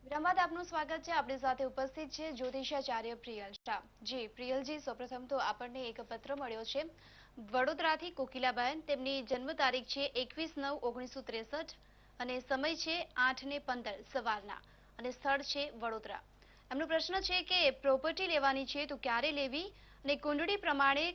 વિરામ બાદ આપનું સ્વાગત છે. આપણી સાથે ઉપસ્થિત છે જ્યોતિષાચાર્ય પ્રિયલ શાહ. જી પ્રિયલજી, સૌપ્રથમ તો આપણને એક પત્ર મળ્યો છે વડોદરાથી કોકિલાબેન. તેમની જન્મ તારીખ છે 21/9/1963 અને સમય છે 8:15 સવારના અને સ્થળ છે વડોદરા. એમનો પ્રશ્ન છે કે પ્રોપર્ટી લેવાની છે તો ક્યારે લેવી અને કુંડળી પ્રમાણે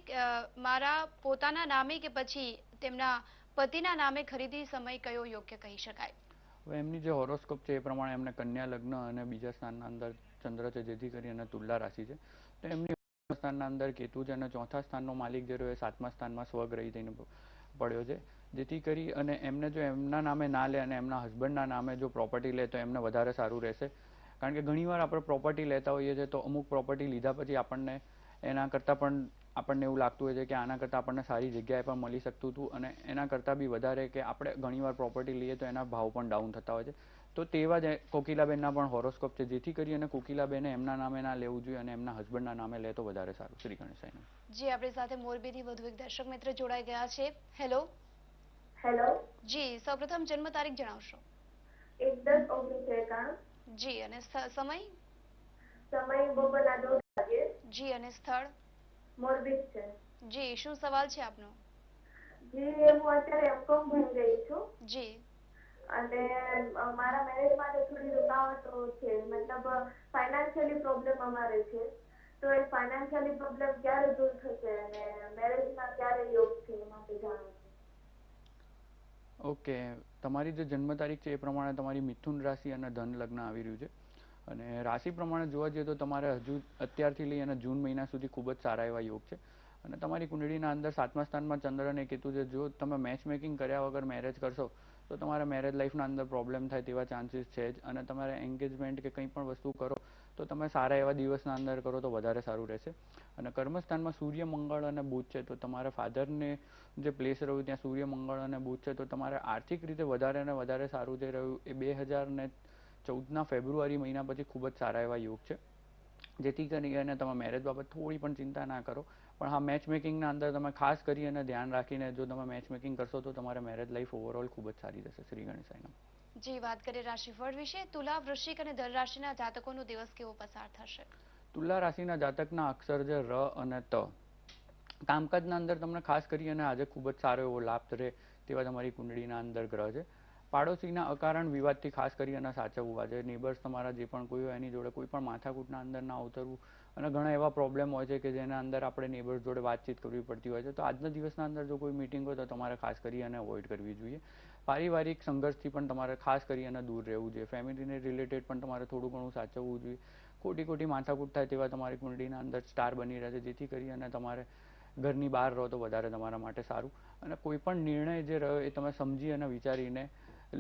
મારા પોતાના નામે કે પછી તેમના પતિના નામે ખરીદી સમય કયો યોગ્ય કહી શકાય? હવે એમની જે હોરોસ્કોપ છે એ પ્રમાણે એમને કન્યા લગ્ન અને બીજા સ્થાનના અંદર ચંદ્ર છે, જેથી કરી અને તુલા રાશિ છે. તો એમની સ્થાનના અંદર કેતુ છે અને ચોથા સ્થાનનો માલિક જે રહ્યો એ સાતમા સ્થાનમાં સ્વગ્રહી થઈને પડ્યો છે. જેથી કરી અને એમને જો એમના નામે ના લે અને એમના હસબન્ડના નામે જો પ્રોપર્ટી લે તો એમને વધારે સારું રહેશે. કારણ કે ઘણીવાર આપણે પ્રોપર્ટી લેતા હોઈએ છીએ તો અમુક પ્રોપર્ટી લીધા પછી આપણને એના કરતાં પણ આપણને એવું લાગતું હોય છે કે આના કરતાં આપણને સારી જગ્યાએ પણ મળી શકતું હતું અને એના કરતાં બી વધારે કે આપણે ઘણીવાર પ્રોપર્ટી લઈએ તો એના ભાવ પણ ડાઉન થતા હોય છે. તો તેવા જ કોકિલાબેનના પણ હોરોસ્કોપ છે, જેથી કરી અને કોકિલાબેને એમના નામે ના લેવું જોઈએ અને એમના હસબન્ડના નામે લે તો વધારે સારું. શ્રી ગણેશાય. જી આપણી સાથે મોરબીથી વધુ એક દર્શક મિત્ર જોડાઈ ગયા છે. હેલો. હેલો. જી સૌપ્રથમ જન્મ તારીખ જણાવશો? 1/10/1991. જી અને સમય? સમય બપોરના 2 વાગે. જી અને સ્થળ? મોરબી છે. જી શું સવાલ છે આપનો? જી હું અત્યારે એમકોમ ભણી રહી છું. જી. અને મારા મેરેજ માટે થોડી રૂકાવટો છે, મતલબ ફાઇનાન્શિયલી પ્રોબ્લેમ અમારે છે. તો એ ફાઇનાન્શિયલી પ્રોબ્લેમ ક્યારે દૂર થશે અને મેરેજમાં ક્યારે યોગ છે એ માટે જાણવું છે. ઓકે, તમારી જે જન્મ તારીખ છે એ પ્રમાણે તમારી મિથુન રાશિ અને ધન લગ્ન આવી રહ્યું છે. અને રાશિ પ્રમાણે જોવા જઈએ તો તમારે હજુ અત્યારથી લઈ અને જૂન મહિના સુધી ખૂબ જ સારા એવા યોગ છે. અને તમારી કુંડળીના અંદર સાતમા સ્થાનમાં ચંદ્ર અને કેતુ છે. જો તમે મેચ મેકિંગ કર્યા વગર મેરેજ કરશો તો તમારા મેરેજ લાઈફના અંદર પ્રોબ્લેમ થાય તેવા ચાન્સીસ છે જ. અને તમારે એન્ગેજમેન્ટ કે કંઈ પણ વસ્તુ કરો તો તમે સારા એવા દિવસના અંદર કરો તો વધારે સારું રહેશે. અને કર્મસ્થાનમાં સૂર્ય, મંગળ અને બુધ છે. તો તમારા ફાધરને જે પ્લેસ રહ્યું ત્યાં સૂર્ય, મંગળ અને બુધ છે. તો તમારે આર્થિક રીતે વધારે અને વધારે સારું જે રહ્યું એ 2014ના ફેબ્રુઆરી મહિના પછી ખૂબ જ સારા એવા યોગ છે. જેથી કરીને તમે મેરેજ બાબત થોડી પણ ચિંતા ના કરો. પણ હા, મેચ મેકિંગના અંદર તમે ખાસ કરી અને ધ્યાન રાખીને જો તમે મેચ મેકિંગ કરશો તો તમારે મેરેજ લાઈફ ઓવરઓલ ખૂબ જ સારી રહેશે. શ્રી ગણેશાય. જી વાત કરીએ રાશિફળ વિશે. તુલા, વૃશ્ચિક અને ધન રાશિના જાતકોનો દિવસ કેવો પસાર થશે? તુલા રાશિના જાતકના અક્ષર છે ર અને ત. કામકાજના અંદર તમને ખાસ કરી અને આજે ખૂબ જ સારો એવો લાભ રહે તેવા તમારી કુંડળીના અંદર ગ્રહ છે. પાડોશીના અકારણ વિવાદથી ખાસ કરી અને સાચવવું. આજે નેબર્સ તમારા જે પણ કોઈ હોય એની જોડે કોઈ પણ માથાકૂટના અંદર ના ઉતરવું. અને ઘણા એવા પ્રોબ્લેમ હોય છે કે જેના અંદર આપણે નેબર્સ જોડે વાતચીત કરવી પડતી હોય છે. તો આજના દિવસના અંદર જો કોઈ મિટિંગ હોય તો તમારે ખાસ કરી અને અવોઇડ કરવી જોઈએ. પારિવારિક સંઘર્ષથી પણ તમારે ખાસ કરી અને દૂર રહેવું જોઈએ. ફેમિલીને રિલેટેડ પણ તમારે થોડું ઘણું સાચવવું જોઈએ. ખોટી માથાકૂટ થાય તેવા તમારી કુંડળીના અંદર સ્ટાર બની રહે છે, જેથી કરી અને તમારે ઘરની બહાર રહો તો વધારે તમારા માટે સારું. અને કોઈ પણ નિર્ણય જે રહ્યો એ તમે સમજી અને વિચારીને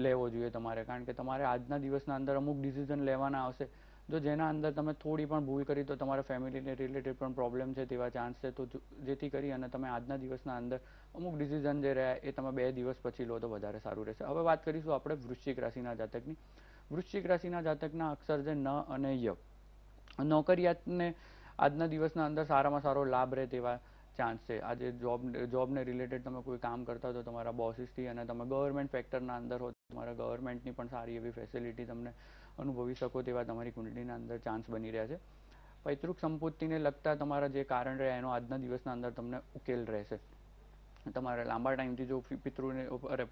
લેવો જોઈએ તમારે. કારણ કે તમારે આજના દિવસના અંદર અમુક ડિસિઝન લેવાના આવશે જો જેના અંદર તમે થોડી પણ ભૂલ કરી તો તમારા ફેમિલીને રિલેટેડ પણ પ્રોબ્લેમ છે તેવા ચાન્સ છે. તો જેથી કરી અને તમે આજના દિવસના અંદર અમુક ડિસિઝન જે રહ્યા એ તમે 2 દિવસ પછી લો તો વધારે સારું રહેશે. હવે વાત કરીશું આપણે વૃશ્ચિક રાશિના જાતકની. વૃશ્ચિક રાશિના જાતકના અક્ષર છે ન અને ય. નોકરિયાતને આજના દિવસના અંદર સારામાં સારો લાભ રહે તેવા ચાન્સ છે. આજે જોબને રિલેટેડ તમે કોઈ કામ કરતા હો તો તમારા બોસીસથી અને તમે ગવર્મેન્ટ ફેક્ટરના અંદર હો તમારા ગવર્મેન્ટની પણ સારી એવી ફેસિલિટી તમને અનુભવી શકો તેવા તમારી કુંડળીના અંદર ચાન્સ બની રહ્યા છે. પૈતૃક સંપત્તિને લગતા તમારા જે કારણ રહે એનો આજના દિવસના અંદર તમને ઉકેલ રહેશે. તમારે લાંબા ટાઈમથી જો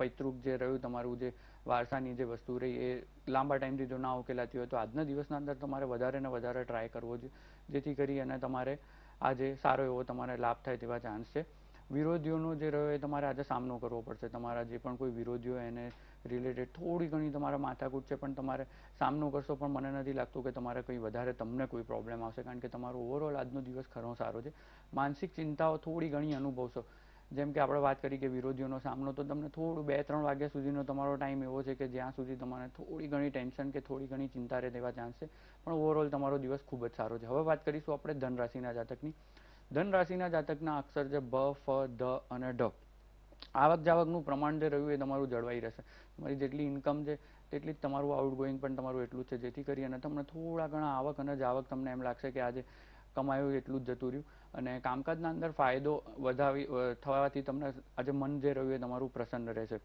પૈતૃક જે રહ્યું તમારું જે વારસાની જે વસ્તુ રહી એ લાંબા ટાઈમથી જો ના ઉકેલાતી હોય તો આજના દિવસના અંદર તમારે વધારે ને વધારે ટ્રાય કરવો જોઈએ. જેથી કરી અને તમારે આજે સારો એવો તમારે લાભ થાય તેવા ચાન્સ છે. વિરોધીઓનો જે રહ્યો એ તમારે આજે સામનો કરવો પડશે. તમારા જે પણ કોઈ વિરોધીઓ એને રિલેટેડ થોડી ઘણી તમારા માથાકૂટ છે પણ તમારે સામનો કરશો. પણ મને નથી લાગતું કે તમારે કંઈ વધારે તમને કોઈ પ્રોબ્લેમ આવશે. કારણ કે તમારો ઓવરઓલ આજનો દિવસ ઘણો સારો છે. માનસિક ચિંતાઓ થોડી ઘણી અનુભવશો. જેમ કે આપણે વાત કરી કે વિરોધીઓનો સામનો તો તમને થોડું 2-3 વાગ્યા સુધીનો તમારો ટાઈમ એવો છે કે જ્યાં સુધી તમારે થોડી ઘણી ટેન્શન કે થોડી ઘણી ચિંતા રહે તેવા ચાન્સ છે. પણ ઓવરઓલ તમારો દિવસ ખૂબ જ સારો છે. હવે વાત કરીશું આપણે ધન રાશિના જાતકની. ધન રાશિના જાતકના અક્ષર છે બ, ફ, ધ અને ઢ. આવક જાવકનું પ્રમાણ જે રહ્યું એ તમારું જળવાઈ રહેશે. તમારી જેટલી ઇન્કમ છે તેટલી જ તમારું આઉટગોઈંગ પણ તમારું એટલું જ છે. જેથી કરી અને તમને થોડા ઘણા આવક અને જાવક તમને એમ લાગશે કે આજે કમાયું એટલું જ જતું રહ્યું. અને કામકાજના અંદર ફાયદો થવાથી તમને આજે મન જે રહ્યું એ તમારું પ્રસન્ન રહેશે.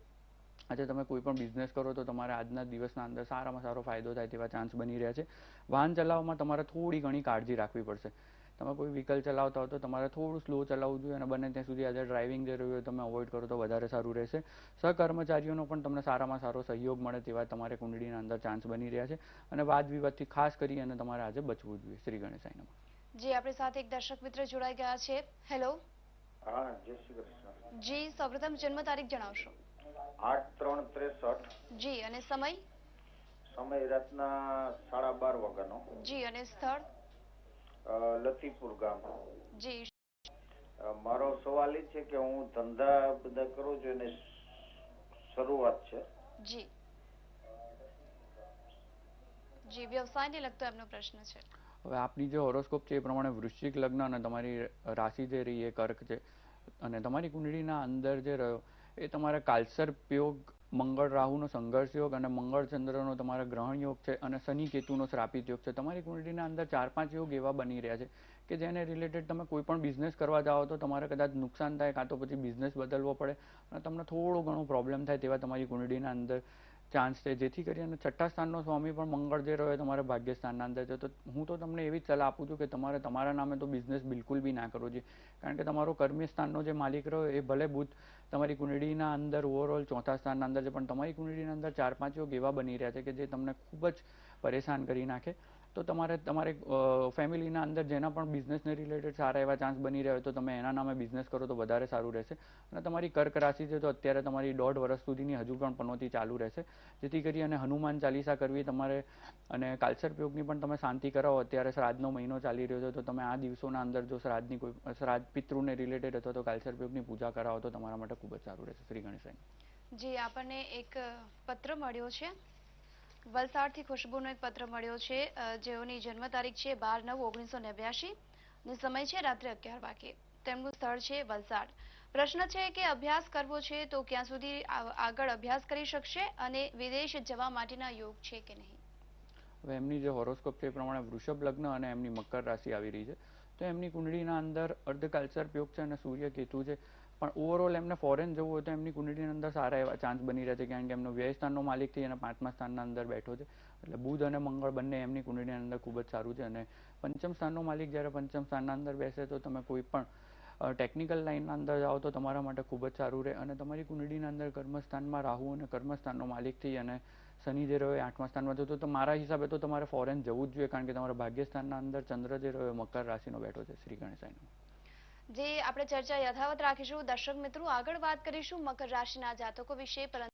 આજે તમે કોઈ પણ બિઝનેસ કરો તો તમારે આજના દિવસના અંદર સારામાં સારો ફાયદો થાય તેવા ચાન્સ બની રહ્યા છે. વાહન ચલાવવામાં તમારે થોડી ઘણી કાળજી રાખવી પડશે. તમે કોઈ વ્હીકલ ચલાવતા હો તો તમારે થોડું સ્લો ચલાવવું જોઈએ અને બને ત્યાં સુધી આજે ડ્રાઇવિંગ જે રહ્યું હોય તમે અવોઇડ કરો તો વધારે સારું રહેશે. સહકર્મચારીઓનો પણ તમને સારામાં સારો સહયોગ મળે તેવા તમારે કુંડળીના અંદર ચાન્સ બની રહ્યા છે અને વાદ વિવાદથી ખાસ કરી અને તમારે આજે બચવું જોઈએ. શ્રી ગણેશાય નમઃ. જી આપણી સાથે એક દર્શક મિત્ર જોડાઈ ગયા છે. હેલો. હા, જય શ્રી કૃષ્ણ. જી સૌપ્રથમ જન્મ તારીખ જણાવશો. 8/3/63. જી અને સમય. સમય રાતના 12:30 વાગ્યાનો. જી અને સ્થળ. લતીપુર ગામ. જી. મારો સવાલ એ છે કે હું ધંધા બધા કરું છું અને શરૂઆત છે. જી. જી વ્યવસાયને લગતો એમનો પ્રશ્ન છે. હવે આપની જે હોરોસ્કોપ છે એ પ્રમાણે વૃશ્ચિક લગ્ન અને તમારી રાશિ જે રહી એ કર્ક છે અને તમારી કુંડળીના અંદર જે રહ્યો એ તમારા કાલસર્પ યોગ, મંગળ રાહુનો સંઘર્ષ યોગ અને મંગળ ચંદ્રનો તમારા ગ્રહણ યોગ છે અને શનિ કેતુનો શ્રાપિત યોગ છે. તમારી કુંડળીના અંદર 4-5 યોગ એવા બની રહ્યા છે કે જેને રિલેટેડ તમે કોઈ પણ બિઝનેસ કરવા જાઓ તો તમારે કદાચ નુકસાન થાય કાં તો પછી બિઝનેસ બદલવો પડે અને તમને થોડો ઘણો પ્રોબ્લેમ થાય તેવા તમારી કુંડળીના અંદર ચાન્સ છે. જેથી કરીને છઠ્ઠા સ્થાનનો સ્વામી પણ મંગળ જે રહ્યો તમારે ભાગ્ય સ્થાનના અંદર છે. તો હું તો તમને એવી જ સલાહ આપું છું કે તમારે તમારા નામે તો બિઝનેસ બિલકુલ બી ના કરવો જોઈએ, કારણ કે તમારો કર્મી સ્થાનનો જે માલિક રહ્યો એ ભલે બુધ તમારી કુંડળીના અંદર ઓવરઓલ ચોથા સ્થાનના અંદર છે, પણ તમારી કુંડળીના અંદર 4-5 યોગ એવા બની રહ્યા છે કે જે તમને ખૂબ જ પરેશાન કરી નાખે. તો તમારે ફેમિલીના અંદર જેના પણ બિઝનેસને રિલેટેડ સારા એવા ચાન્સ બની રહ્યા હોય તો તમે એના નામે બિઝનેસ કરો તો વધારે સારું રહેશે. અને તમારી કર્ક રાશિ છે તો અત્યારે તમારી 1.5 વર્ષ સુધીની હજુ પણ પનોતી ચાલુ રહેશે. જેથી કરી અને હનુમાન ચાલીસા કરવી તમારે અને કાલસર્પ યોગની પણ તમે શાંતિ કરાવો. અત્યારે શ્રાદ્ધનો મહિનો ચાલી રહ્યો છે તો તમે આ દિવસોના અંદર જો શ્રાદ્ધ પિતૃને રિલેટેડ અથવા તો કાલસર્પ યોગની પૂજા કરાવો તો તમારા માટે ખૂબ જ સારું રહેશે. શ્રી ગણેશાય. જી આપણને એક પત્ર મળ્યો છે. વલસાડથી ખુશ્બુનો એક પત્ર મળ્યો છે, જેઓની જન્મ તારીખ છે 12/9/1989 અને સમય છે રાત્રે 11 વાગે. તેમનું સ્થળ છે વલસાડ. પ્રશ્ન છે કે અભ્યાસ કરવો છે તો ક્યાં સુધી આગળ અભ્યાસ કરી શકશે અને વિદેશ જવા માટેના યોગ છે કે નહીં? હવે એમની જે હોરોસ્કોપ છે એ પ્રમાણે વૃષભ લગ્ન અને એમની મકર રાશિ આવી રહી છે. તો એમની કુંડળીના અંદર અર્ધ કાલસર્પ યોગ છે અને સૂર્ય કેતુ છે. પણ ઓવરઓલ એમને ફોરેન જવું હોય તો એમની કુંડળીની અંદર સારા એવા ચાન્સ બની રહ્યા છે, કારણ કે એમનો વ્યય સ્થાનનો માલિક થઈ અને 5મા સ્થાનના અંદર બેઠો છે. એટલે બુધ અને મંગળ બંને એમની કુંડળીની અંદર ખૂબ જ સારું છે અને પંચમ સ્થાનનો માલિક જ્યારે પંચમ સ્થાનના અંદર બેસે તો તમે કોઈ પણ ટેકનિકલ લાઇનના અંદર જાઓ તો તમારા માટે ખૂબ જ સારું રહે. અને તમારી કુંડળીના અંદર કર્મસ્થાનમાં રાહુ અને કર્મસ્થાનનો માલિક થઈ અને શનિ જે રહ્યો એ 8મા સ્થાનમાં જતો તો મારા હિસાબે તો તમારે ફોરેન જવું જ જોઈએ, કારણ કે તમારા ભાગ્યસ્થાનના અંદર ચંદ્ર જે રહ્યો મકર રાશિનો બેઠો છે. શ્રી ગણેશાય. જે આપણે ચર્ચા યથાવત રાખીશું. દર્શક મિત્રો આગળ વાત કરીશું મકર રાશિના જાતકો વિશે, પરંતુ